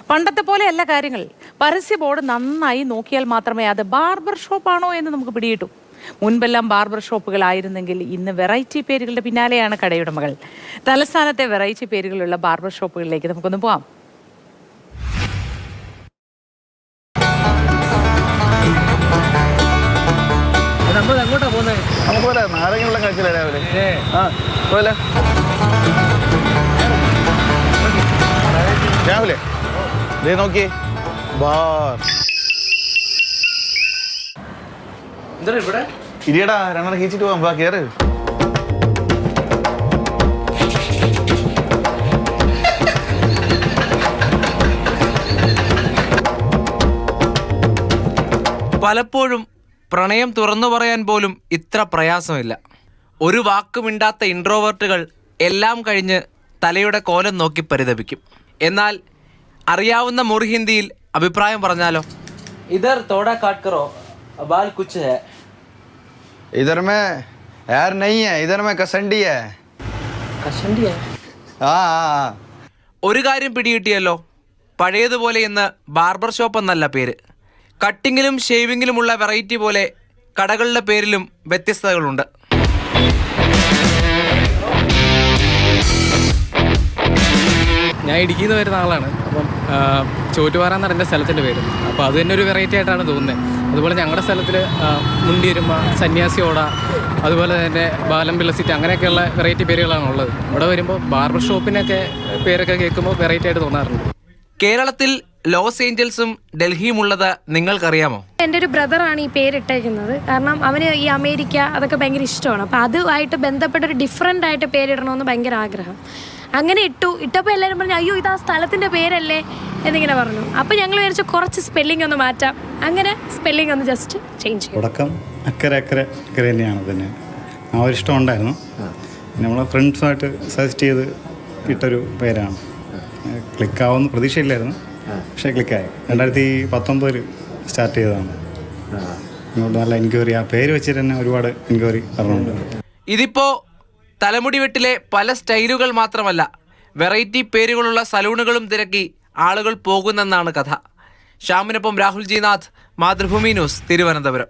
പണ്ടത്തെ പോലെയല്ല കാര്യങ്ങൾ. പരസ്യ ബോർഡ് നന്നായി നോക്കിയാൽ മാത്രമേ അത് ബാർബർ ഷോപ്പാണോ എന്ന് നമുക്ക് പിടികിട്ടൂ. മുൻപെല്ലാം ബാർബർ ഷോപ്പുകളായിരുന്നെങ്കിൽ ഇന്ന് വെറൈറ്റി പേരുകളുടെ പിന്നാലെയാണ് കടയുടമകൾ. തലസ്ഥാനത്തെ വെറൈറ്റി പേരുകളുള്ള ബാർബർ ഷോപ്പുകളിലേക്ക് നമുക്കൊന്ന് പോവാം. അങ്ങോട്ടാ പോകുന്നത്? നമുക്ക് നാരങ്ങ കഴിച്ചില്ല രാവിലെ. രാവിലെ ദേ നോക്കിയേ, ബാർ ഇവിടെ ഇരിയടാ, രണ്ടെണ്ണം കീച്ചിട്ട് പോവാം. ബാ കേറ്. പലപ്പോഴും പ്രണയം തുറന്നു പറയാൻ പോലും ഇത്ര പ്രയാസമില്ല. ഒരു വാക്കുമിണ്ടാത്ത ഇൻട്രോവേർട്ടുകൾ എല്ലാം കഴിഞ്ഞ് തലയുടെ കോലം നോക്കി പരിതപിക്കും. എന്നാൽ അറിയാവുന്ന മുറി ഹിന്ദിയിൽ അഭിപ്രായം പറഞ്ഞാലോ? ഇധർ തോടാ കാട്ട് കറോ ബാൽ കുച്ച് ഹൈ, इधर में यार नहीं है, इधर में कसंडी है. കഷണ്ടി ഹൈ. हाँ. ഒരു കാര്യം പിടികിട്ടിയല്ലോ, പഴയതുപോലെ ഇന്ന് ബാർബർ ഷോപ്പ് എന്നല്ല പേര്. കട്ടിങ്ങിലും ഷേവിങ്ങിലുമുള്ള വെറൈറ്റി പോലെ കടകളുടെ പേരിലും വ്യത്യസ്തതകളുണ്ട്. ഞാൻ ഇടുക്കിയിൽ നിന്ന് വരുന്ന ആളാണ്. അപ്പം ചോറ്റുപാറ എന്നാണ് എൻ്റെ സ്ഥലത്തിൻ്റെ പേര്. അപ്പോൾ അത് തന്നെ ഒരു വെറൈറ്റി ആയിട്ടാണ് തോന്നുന്നത്. അതുപോലെ ഞങ്ങളുടെ സ്ഥലത്തിൽ മുണ്ടിരുമ, സന്യാസിയോട, അതുപോലെ തന്നെ ബാലംപിള്ള സിറ്റി, അങ്ങനെയൊക്കെയുള്ള വെറൈറ്റി പേരുകളാണ് ഉള്ളത്. ഇവിടെ വരുമ്പോൾ ബാർബർ ഷോപ്പിനൊക്കെ പേരൊക്കെ കേൾക്കുമ്പോൾ വെറൈറ്റി ആയിട്ട് തോന്നാറുണ്ട്. കേരളത്തിൽ ലോസ് ഏഞ്ചൽസും ഡൽഹിയുമുള്ളത് നിങ്ങൾക്കറിയാമോ? എൻ്റെ ഒരു ബ്രദറാണ് ഈ പേരിട്ടേക്കുന്നത്. കാരണം അവന് ഈ അമേരിക്ക അതൊക്കെ ഭയങ്കര ഇഷ്ടമാണ്. അപ്പോൾ അതുമായിട്ട് ബന്ധപ്പെട്ടൊരു ഡിഫറെൻ്റ് ആയിട്ട് പേരിടണമെന്ന് ഭയങ്കര ആഗ്രഹം. അങ്ങനെ ഇട്ടപ്പോൾ എല്ലാവരും പറഞ്ഞു, അയ്യോ ഇത് ആ സ്ഥലത്തിൻ്റെ പേരല്ലേ എന്നിങ്ങനെ പറഞ്ഞു. അപ്പോൾ ഞങ്ങൾ വിചാരിച്ചു കുറച്ച് സ്പെല്ലിംഗ് ഒന്ന് മാറ്റാം. അങ്ങനെ സ്പെല്ലിംഗ് ഒന്ന് ജസ്റ്റ് ചേഞ്ച് ചെയ്യും. തുടക്കം അക്കരെ തന്നെയാണ്. പിന്നെ ആ ഒരു ഇഷ്ടം ഉണ്ടായിരുന്നു. നമ്മളെ ഫ്രണ്ട്സുമായിട്ട് സജസ്റ്റ് ചെയ്ത് ഇട്ടൊരു പേരാണ്. ക്ലിക്കാവുമെന്ന് പ്രതീക്ഷയില്ലായിരുന്നു, പക്ഷേ ക്ലിക്കായി. 2019 സ്റ്റാർട്ട് ചെയ്തതാണ്. ഇങ്ങോട്ട് നല്ല എൻക്വയറി, ആ പേര് വെച്ചിട്ട് തന്നെ ഒരുപാട് എൻക്വയറി പറഞ്ഞുകൊണ്ട്. ഇതിപ്പോ തലമുടി വെട്ടിലെ പല സ്റ്റൈലുകൾ മാത്രമല്ല, വെറൈറ്റി പേരുകളുള്ള സലൂണുകളും തിരക്കി ആളുകൾ പോകുന്നെന്നാണ് കഥ. ശ്യാമിനൊപ്പം രാഹുൽ ജി നാഥ്, മാതൃഭൂമി ന്യൂസ്, തിരുവനന്തപുരം.